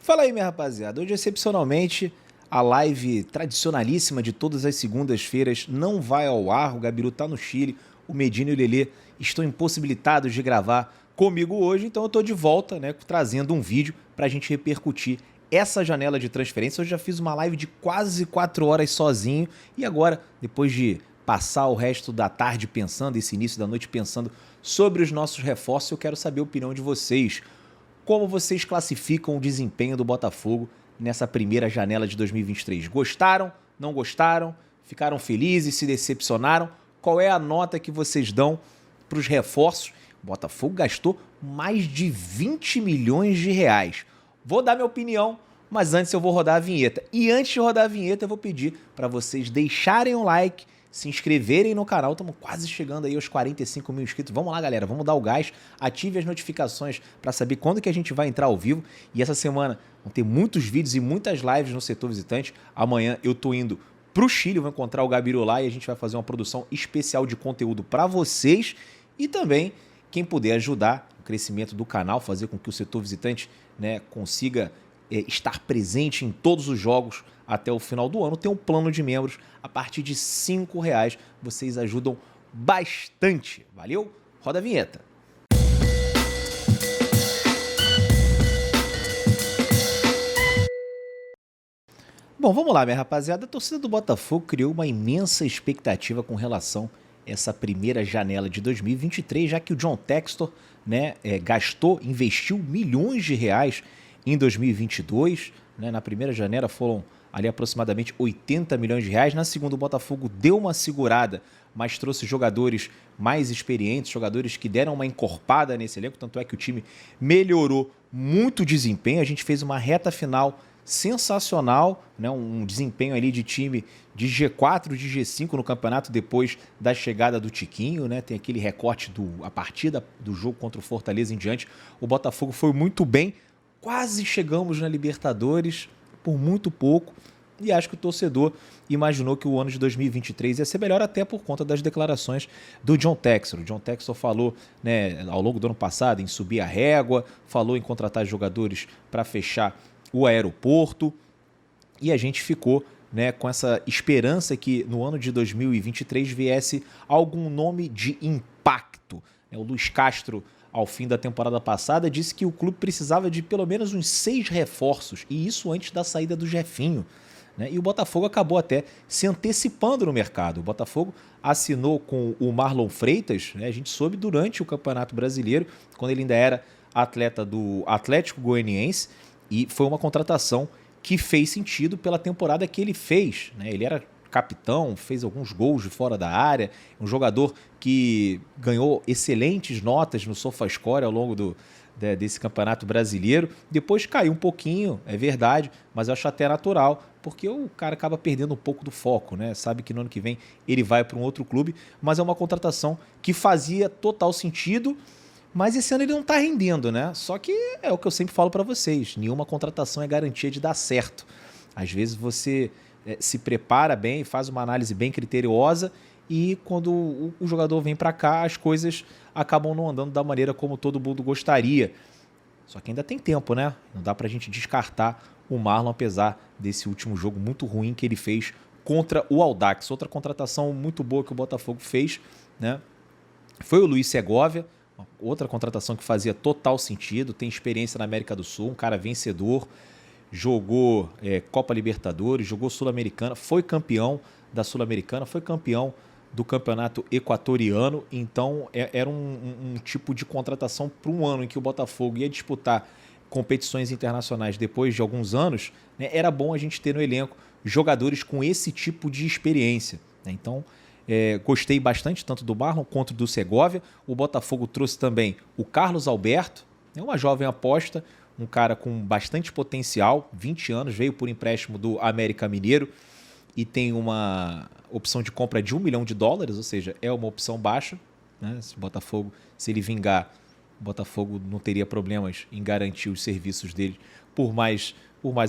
Fala aí, minha rapaziada. Hoje, excepcionalmente, a live tradicionalíssima de todas as segundas-feiras não vai ao ar. O Gabiru tá no Chile, o Medina e o Lelê estão impossibilitados de gravar comigo hoje, então eu tô de volta, né, trazendo um vídeo pra gente repercutir essa janela de transferência. Eu já fiz uma live de quase 4 horas sozinho e agora, depois de passar o resto da tarde pensando, esse início da noite pensando sobre os nossos reforços, eu quero saber a opinião de vocês. Como vocês classificam o desempenho do Botafogo nessa primeira janela de 2023? Gostaram? Não gostaram? Ficaram felizes? Se decepcionaram? Qual é a nota que vocês dão para os reforços? O Botafogo gastou mais de 20 milhões de reais. Vou dar minha opinião, mas antes eu vou rodar a vinheta. E antes de rodar a vinheta, eu vou pedir para vocês deixarem um like, se inscreverem no canal. Estamos quase chegando aí aos 45 mil inscritos. Vamos lá, galera, vamos dar o gás. Ative as notificações para saber quando que a gente vai entrar ao vivo. E essa semana vão ter muitos vídeos e muitas lives no setor visitante. Amanhã eu tô indo pro Chile, vou encontrar o Gabiru lá e a gente vai fazer uma produção especial de conteúdo para vocês. E também, quem puder ajudar o crescimento do canal, fazer com que o setor visitante, né, consiga estar presente em todos os jogos até o final do ano, tem um plano de membros a partir de R$5. Vocês ajudam bastante. Valeu? Roda a vinheta. Bom, vamos lá, minha rapaziada. A torcida do Botafogo criou uma imensa expectativa com relação a essa primeira janela de 2023, já que o John Textor, né, investiu milhões de reais em 2022. Né, na primeira janela foram ali aproximadamente 80 milhões de reais. Na segunda, o Botafogo deu uma segurada, mas trouxe jogadores mais experientes, jogadores que deram uma encorpada nesse elenco, tanto é que o time melhorou muito o desempenho. A gente fez uma reta final sensacional, né? Um desempenho ali de time de G4, de G5 no campeonato depois da chegada do Tiquinho, né? Tem aquele recorte a partida do jogo contra o Fortaleza em diante. O Botafogo foi muito bem, quase chegamos na Libertadores por muito pouco, e acho que o torcedor imaginou que o ano de 2023 ia ser melhor, até por conta das declarações do John Textor. O John Textor falou, né, ao longo do ano passado em subir a régua, falou em contratar jogadores para fechar o aeroporto, e a gente ficou, né, com essa esperança que no ano de 2023 viesse algum nome de impacto. O Luiz Castro, ao fim da temporada passada, disse que o clube precisava de pelo menos uns 6 reforços, e isso antes da saída do Jefinho. Né? E o Botafogo acabou até se antecipando no mercado. O Botafogo assinou com o Marlon Freitas, né? A gente soube durante o Campeonato Brasileiro, quando ele ainda era atleta do Atlético Goianiense, e foi uma contratação que fez sentido pela temporada que ele fez. Né? Ele era capitão, fez alguns gols de fora da área, um jogador que ganhou excelentes notas no SofaScore ao longo desse campeonato brasileiro. Depois caiu um pouquinho, é verdade, mas eu acho até natural, porque o cara acaba perdendo um pouco do foco, né? Sabe que no ano que vem ele vai para um outro clube, mas é uma contratação que fazia total sentido, mas esse ano ele não está rendendo, né? Só que é o que eu sempre falo para vocês, nenhuma contratação é garantia de dar certo. Às vezes você se prepara bem, faz uma análise bem criteriosa, e quando o jogador vem para cá, as coisas acabam não andando da maneira como todo mundo gostaria. Só que ainda tem tempo, né? Não dá pra gente descartar o Marlon, apesar desse último jogo muito ruim que ele fez contra o Audax. Outra contratação muito boa que o Botafogo fez, né, foi o Luiz Segovia, outra contratação que fazia total sentido, tem experiência na América do Sul, um cara vencedor, jogou Copa Libertadores, jogou Sul-Americana, foi campeão da Sul-Americana, foi campeão do campeonato equatoriano. Então era um tipo de contratação para um ano em que o Botafogo ia disputar competições internacionais depois de alguns anos, né? Era bom a gente ter no elenco jogadores com esse tipo de experiência, né? Então gostei bastante tanto do Marlon quanto do Segovia. O Botafogo trouxe também o Carlos Alberto, uma jovem aposta, um cara com bastante potencial, 20 anos, veio por empréstimo do América Mineiro e tem uma opção de compra de $1 milhão, ou seja, é uma opção baixa, né? Se ele vingar, o Botafogo não teria problemas em garantir os serviços dele por mais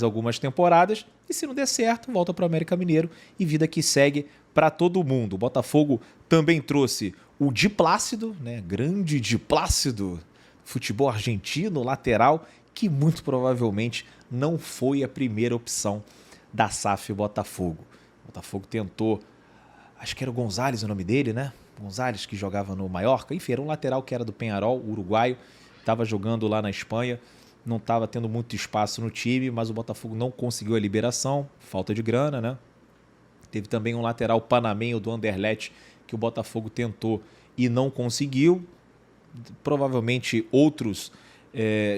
algumas temporadas, e se não der certo, volta para o América Mineiro e vida que segue para todo mundo. O Botafogo também trouxe o Di Plácido, né? Grande Di Plácido, futebol argentino, lateral, que muito provavelmente não foi a primeira opção da SAF Botafogo. O Botafogo tentou, acho que era o Gonzalez o nome dele, né? Gonzalez, que jogava no Mallorca. Enfim, era um lateral que era do Peñarol, uruguaio, estava jogando lá na Espanha, não estava tendo muito espaço no time, mas o Botafogo não conseguiu a liberação, falta de grana, né? Teve também um lateral panamenho do Anderlecht que o Botafogo tentou e não conseguiu. Provavelmente outros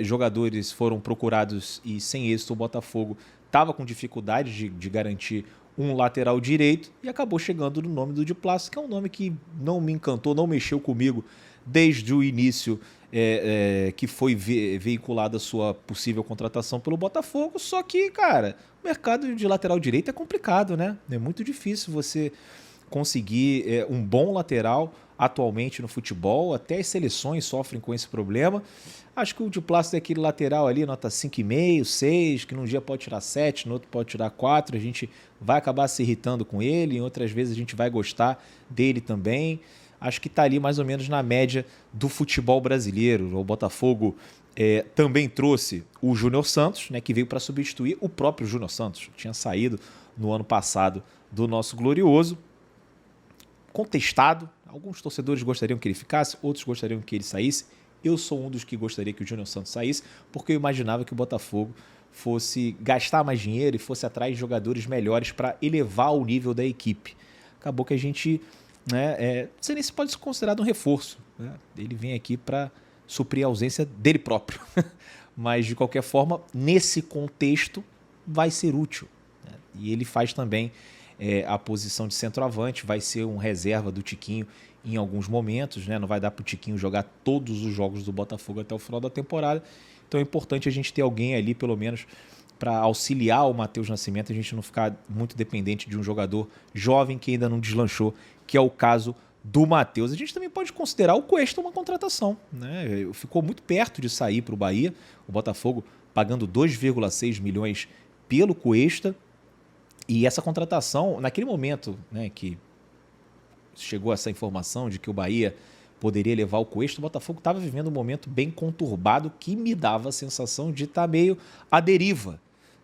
jogadores foram procurados e sem êxito o Botafogo estava com dificuldade de garantir um lateral direito e acabou chegando no nome do Di Plácido, que é um nome que não me encantou, não mexeu comigo desde o início que foi veiculada a sua possível contratação pelo Botafogo. Só que, cara, o mercado de lateral direito é complicado, né? É muito difícil você conseguir um bom lateral atualmente no futebol. Até as seleções sofrem com esse problema. Acho que o Di Plácido é aquele lateral ali, nota 5,5, 6, que num dia pode tirar 7, no outro pode tirar 4. A gente vai acabar se irritando com ele, em outras vezes a gente vai gostar dele também. Acho que está ali mais ou menos na média do futebol brasileiro. O Botafogo também trouxe o Júnior Santos, né, que veio para substituir o próprio Júnior Santos. Tinha saído no ano passado do nosso glorioso. Contestado. Alguns torcedores gostariam que ele ficasse, outros gostariam que ele saísse. Eu sou um dos que gostaria que o Júnior Santos saísse, porque eu imaginava que o Botafogo fosse gastar mais dinheiro e fosse atrás de jogadores melhores para elevar o nível da equipe. Acabou que a gente, não sei nem se pode ser considerado um reforço, né? Ele vem aqui para suprir a ausência dele próprio. Mas, de qualquer forma, nesse contexto, vai ser útil, né? E ele faz também a posição de centroavante, vai ser um reserva do Tiquinho em alguns momentos, né? Não vai dar para o Tiquinho jogar todos os jogos do Botafogo até o final da temporada. Então é importante a gente ter alguém ali, pelo menos, para auxiliar o Matheus Nascimento, a gente não ficar muito dependente de um jogador jovem que ainda não deslanchou, que é o caso do Matheus. A gente também pode considerar o Cuesta uma contratação, né? Ficou muito perto de sair para o Bahia, o Botafogo pagando 2,6 milhões pelo Cuesta. E essa contratação, naquele momento, né, que chegou essa informação de que o Bahia poderia levar o Cuesta, o Botafogo estava vivendo um momento bem conturbado que me dava a sensação de estar meio à deriva,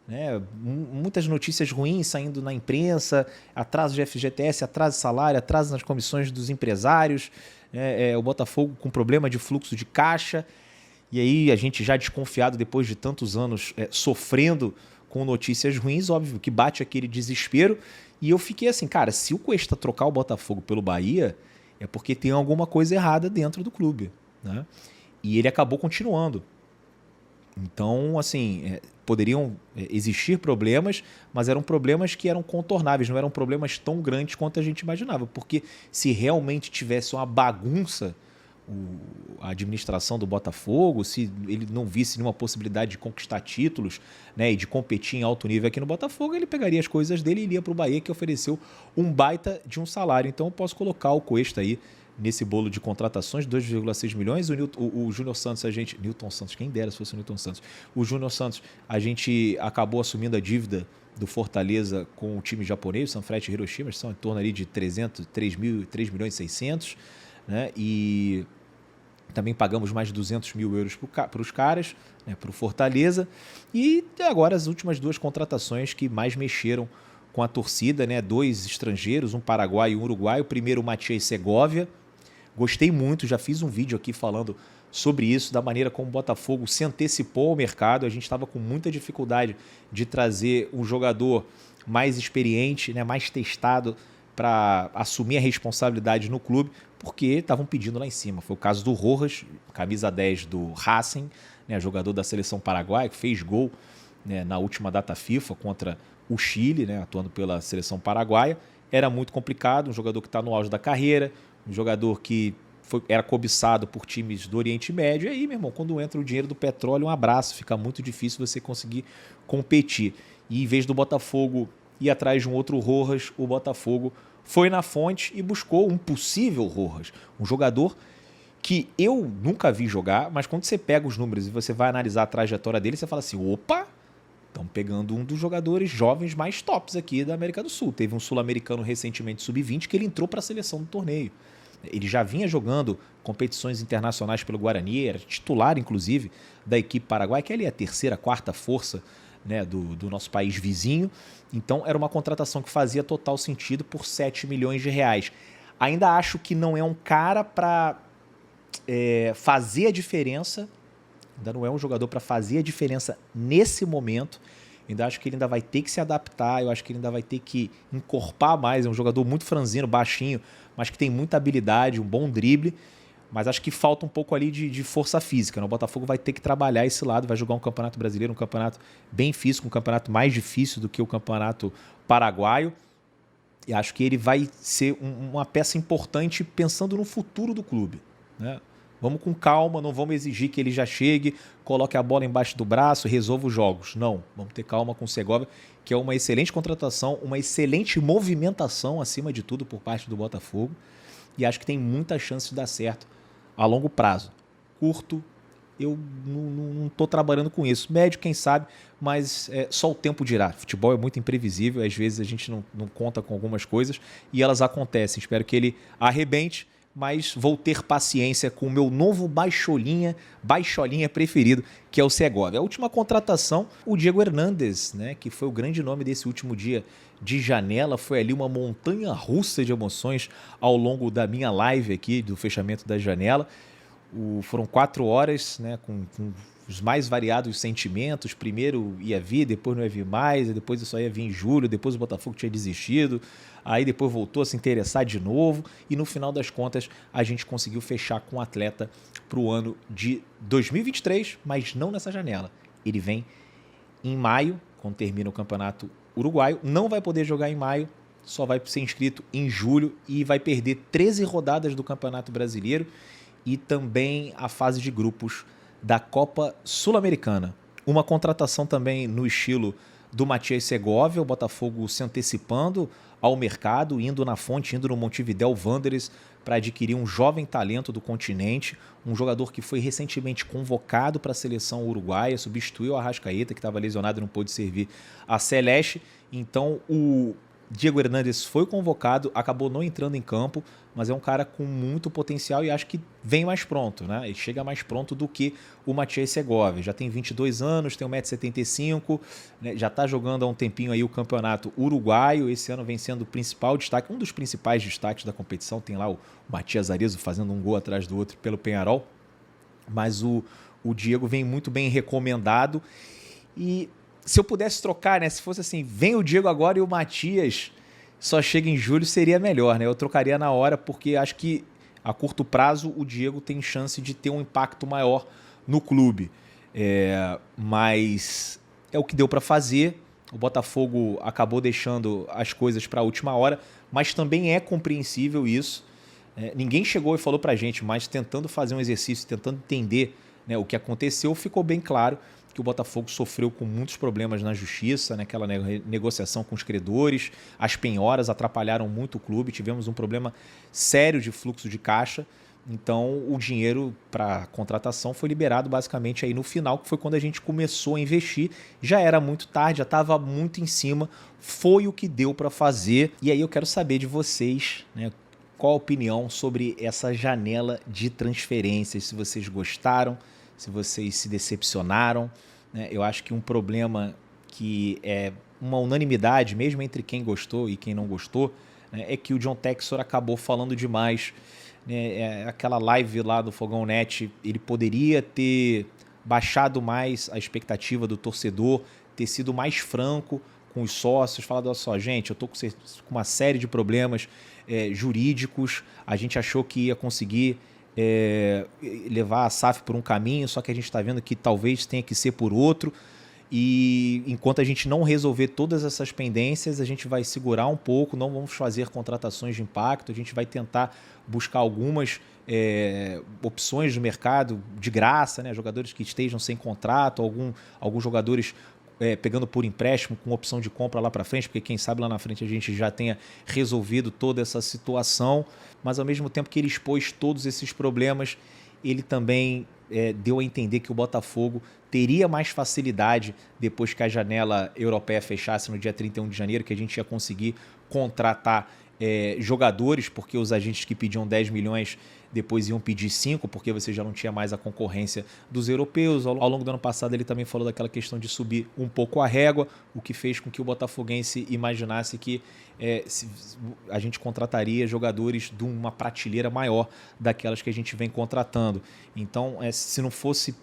né? Muitas notícias ruins saindo na imprensa, atraso de FGTS, atraso de salário, atraso nas comissões dos empresários, o Botafogo com problema de fluxo de caixa. E aí a gente já desconfiado depois de tantos anos sofrendo com notícias ruins, óbvio que bate aquele desespero. E eu fiquei assim, cara, se o Cuesta trocar o Botafogo pelo Bahia, é porque tem alguma coisa errada dentro do clube, né? E ele acabou continuando. Então, assim, poderiam existir problemas, mas eram problemas que eram contornáveis, não eram problemas tão grandes quanto a gente imaginava. Porque se realmente tivesse uma bagunça a administração do Botafogo, se ele não visse nenhuma possibilidade de conquistar títulos, né, e de competir em alto nível aqui no Botafogo, ele pegaria as coisas dele e iria para o Bahia, que ofereceu um baita de um salário. Então eu posso colocar o Cuesta aí nesse bolo de contratações, 2,6 milhões. O Júnior Santos, Newton Santos, quem dera se fosse o Newton Santos. O Júnior Santos, a gente acabou assumindo a dívida do Fortaleza com o time japonês, o Sanfrecce Hiroshima, são em torno ali de 3 milhões e 600, né? E também pagamos mais de 200 mil euros para os caras, né, para o Fortaleza. E agora as últimas duas contratações que mais mexeram com a torcida, né, 2 estrangeiros, um paraguaio e um uruguaio. Primeiro o Matias Segovia. Gostei muito, já fiz um vídeo aqui falando sobre isso, da maneira como o Botafogo se antecipou ao mercado. A gente estava com muita dificuldade de trazer um jogador mais experiente, né, mais testado para assumir a responsabilidade no clube, porque estavam pedindo lá em cima. Foi o caso do Rojas, camisa 10 do Racing, né, jogador da seleção paraguaia, que fez gol, né, na última data FIFA contra o Chile, né, atuando pela seleção paraguaia. Era muito complicado, um jogador que está no auge da carreira, um jogador que era cobiçado por times do Oriente Médio. E aí, meu irmão, quando entra o dinheiro do petróleo, um abraço, fica muito difícil você conseguir competir. E em vez do Botafogo ir atrás de um outro Rojas, o Botafogo foi na fonte e buscou um possível Rojas, um jogador que eu nunca vi jogar, mas quando você pega os números e você vai analisar a trajetória dele, você fala assim, opa, estão pegando um dos jogadores jovens mais tops aqui da América do Sul. Teve um sul-americano recentemente, sub-20, que ele entrou para a seleção do torneio. Ele já vinha jogando competições internacionais pelo Guarani, era titular, inclusive, da equipe paraguaia, que ali é a terceira, quarta força né, do nosso país vizinho. Então era uma contratação que fazia total sentido por 7 milhões de reais. Ainda acho que não é um cara para fazer a diferença, ainda não é um jogador para fazer a diferença nesse momento. Ainda acho que ele ainda vai ter que se adaptar, eu acho que ele ainda vai ter que encorpar mais. É um jogador muito franzino, baixinho, mas que tem muita habilidade, um bom drible. Mas acho que falta um pouco ali de força física, né? O Botafogo vai ter que trabalhar esse lado, vai jogar um campeonato brasileiro, um campeonato bem físico, um campeonato mais difícil do que o campeonato paraguaio. E acho que ele vai ser uma peça importante pensando no futuro do clube, né? Vamos com calma, não vamos exigir que ele já chegue, coloque a bola embaixo do braço, resolva os jogos. Não, vamos ter calma com o Segovia, que é uma excelente contratação, uma excelente movimentação, acima de tudo, por parte do Botafogo. E acho que tem muita chance de dar certo a longo prazo. Curto, eu não estou trabalhando com isso. Médio, quem sabe, mas só o tempo dirá. Futebol é muito imprevisível, às vezes a gente não conta com algumas coisas e elas acontecem. Espero que ele arrebente, mas vou ter paciência com o meu novo baixolinha preferido, que é o Segovia. A última contratação, o Diego Hernandes, né, que foi o grande nome desse último dia de janela, foi ali uma montanha russa de emoções ao longo da minha live aqui, do fechamento da janela. Foram 4 horas, né, com os mais variados sentimentos. Primeiro ia vir, depois não ia vir mais, depois só ia vir em julho, depois o Botafogo tinha desistido, aí depois voltou a se interessar de novo e no final das contas a gente conseguiu fechar com o atleta para o ano de 2023, mas não nessa janela. Ele vem em maio, quando termina o Campeonato Uruguaio, não vai poder jogar em maio, só vai ser inscrito em julho e vai perder 13 rodadas do Campeonato Brasileiro e também a fase de grupos da Copa Sul-Americana. Uma contratação também no estilo do Matias Segovia, o Botafogo se antecipando ao mercado, indo na fonte, indo no Montevidéu Wanderers para adquirir um jovem talento do continente, um jogador que foi recentemente convocado para a seleção uruguaia, substituiu o Arrascaeta, que estava lesionado e não pôde servir a Celeste. Então o Diego Hernandes foi convocado, acabou não entrando em campo, mas é um cara com muito potencial e acho que vem mais pronto, né? Ele chega mais pronto do que o Matias Segovia. Já tem 22 anos, tem 1,75 m, né? Já está jogando há um tempinho aí o campeonato uruguaio. Esse ano vem sendo o principal destaque, um dos principais destaques da competição. Tem lá o Matias Arezzo fazendo um gol atrás do outro pelo Peñarol. Mas o Diego vem muito bem recomendado. E se eu pudesse trocar, né? Se fosse assim, vem o Diego agora e o Matias só chega em julho, seria melhor, né? Eu trocaria na hora, porque acho que a curto prazo o Diego tem chance de ter um impacto maior no clube. Mas é o que deu para fazer. O Botafogo acabou deixando as coisas para a última hora, mas também é compreensível isso. Ninguém chegou e falou para a gente, mas tentando fazer um exercício, tentando entender, né, o que aconteceu, ficou bem claro que o Botafogo sofreu com muitos problemas na justiça, né, aquela negociação com os credores, as penhoras atrapalharam muito o clube, tivemos um problema sério de fluxo de caixa. Então o dinheiro para contratação foi liberado basicamente aí no final, que foi quando a gente começou a investir. Já era muito tarde, já estava muito em cima, foi o que deu para fazer. E aí eu quero saber de vocês, né, qual a opinião sobre essa janela de transferências, se vocês gostaram, se vocês se decepcionaram, né? Eu acho que um problema que é uma unanimidade, mesmo entre quem gostou e quem não gostou, né, é que o John Textor acabou falando demais, né? Aquela live lá do Fogão Net, ele poderia ter baixado mais a expectativa do torcedor, ter sido mais franco com os sócios, falado, olha só, gente, eu estou com uma série de problemas jurídicos, a gente achou que ia conseguir levar a SAF por um caminho, só que a gente está vendo que talvez tenha que ser por outro, e enquanto a gente não resolver todas essas pendências, a gente vai segurar um pouco, não vamos fazer contratações de impacto, a gente vai tentar buscar algumas opções de mercado de graça, né? Jogadores que estejam sem contrato, alguns jogadores pegando por empréstimo com opção de compra lá para frente, porque quem sabe lá na frente a gente já tenha resolvido toda essa situação, mas ao mesmo tempo que ele expôs todos esses problemas, ele também deu a entender que o Botafogo teria mais facilidade depois que a janela europeia fechasse no dia 31 de janeiro, que a gente ia conseguir contratar jogadores, porque os agentes que pediam 10 milhões depois iam pedir 5, porque você já não tinha mais a concorrência dos europeus. Ao longo do ano passado ele também falou daquela questão de subir um pouco a régua, o que fez com que o botafoguense imaginasse que a gente contrataria jogadores de uma prateleira maior daquelas que a gente vem contratando. Então, se não fosse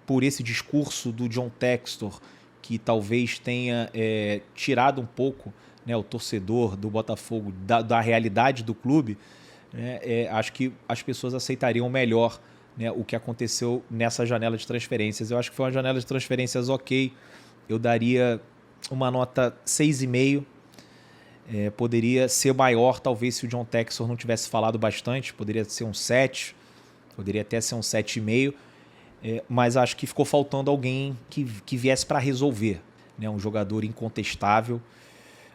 por esse discurso do John Textor, que talvez tenha tirado um pouco, né, o torcedor do Botafogo da realidade do clube, né, acho que as pessoas aceitariam melhor, né, o que aconteceu nessa janela de transferências. Eu acho que foi uma janela de transferências ok. Eu daria uma nota 6,5. Poderia ser maior, talvez, se o John Textor não tivesse falado bastante. Poderia ser um 7, poderia até ser um 7,5. Mas acho que ficou faltando alguém que viesse para resolver, né, um jogador incontestável.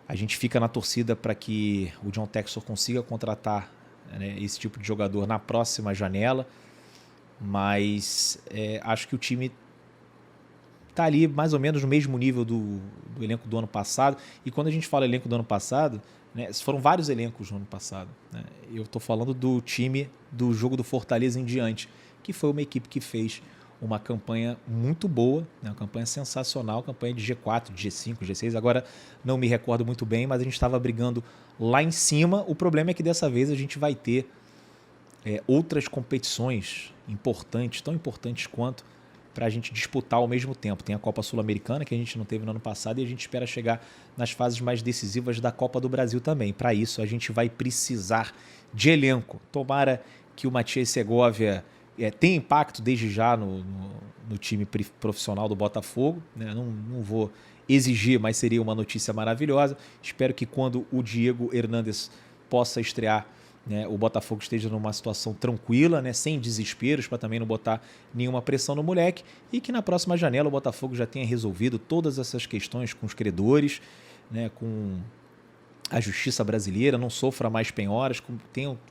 A gente fica na torcida para que o John Textor consiga contratar, né, esse tipo de jogador na próxima janela, mas acho que o time está ali mais ou menos no mesmo nível do elenco do ano passado. E quando a gente fala elenco do ano passado, né, foram vários elencos no ano passado, né? Eu estou falando do time do jogo do Fortaleza em diante, que foi uma equipe que fez uma campanha muito boa, né, uma campanha sensacional, campanha de G4, de G5, G6, agora não me recordo muito bem, mas a gente estava brigando lá em cima. O problema é que dessa vez a gente vai ter outras competições importantes, tão importantes quanto, para a gente disputar ao mesmo tempo. Tem a Copa Sul-Americana, que a gente não teve no ano passado, e a gente espera chegar nas fases mais decisivas da Copa do Brasil também. Para isso, a gente vai precisar de elenco. Tomara que o Matias Segovia tenha impacto desde já no time profissional do Botafogo, né? Não vou exigir, mas seria uma notícia maravilhosa. Espero que quando o Diego Hernandes possa estrear, né, o Botafogo esteja numa situação tranquila, né, sem desesperos, para também não botar nenhuma pressão no moleque, e que na próxima janela o Botafogo já tenha resolvido todas essas questões com os credores, né, com a justiça brasileira, não sofra mais penhoras,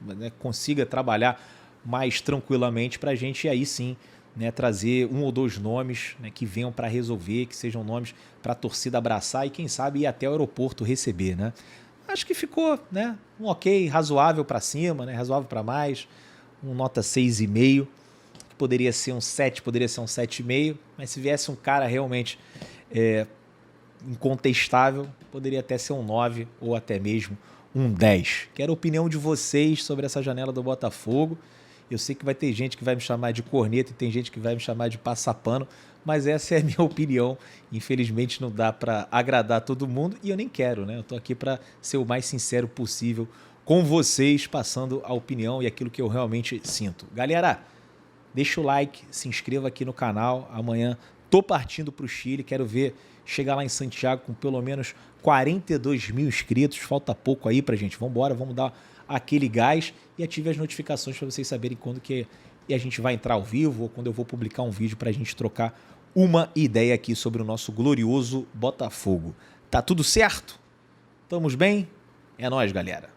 né, consiga trabalhar mais tranquilamente para a gente, e aí sim, né, trazer um ou dois nomes, né, que venham para resolver, que sejam nomes para a torcida abraçar e quem sabe ir até o aeroporto receber, né? Acho que ficou, né, um ok, razoável para cima, né, razoável para mais, um nota 6,5, que poderia ser um 7, poderia ser um 7,5, mas se viesse um cara realmente incontestável, poderia até ser um 9 ou até mesmo um 10. Quero a opinião de vocês sobre essa janela do Botafogo. Eu sei que vai ter gente que vai me chamar de corneta e tem gente que vai me chamar de passapano, mas essa é a minha opinião. Infelizmente não dá para agradar todo mundo e eu nem quero, né? Eu tô aqui para ser o mais sincero possível com vocês, passando a opinião e aquilo que eu realmente sinto. Galera, deixa o like, se inscreva aqui no canal. Amanhã tô partindo para o Chile, quero ver chegar lá em Santiago com pelo menos 42 mil inscritos. Falta pouco aí pra gente. Vamos embora, vamos dar aquele gás e ative as notificações para vocês saberem quando que a gente vai entrar ao vivo ou quando eu vou publicar um vídeo para a gente trocar uma ideia aqui sobre o nosso glorioso Botafogo. Tá tudo certo? Estamos bem? É nóis, galera.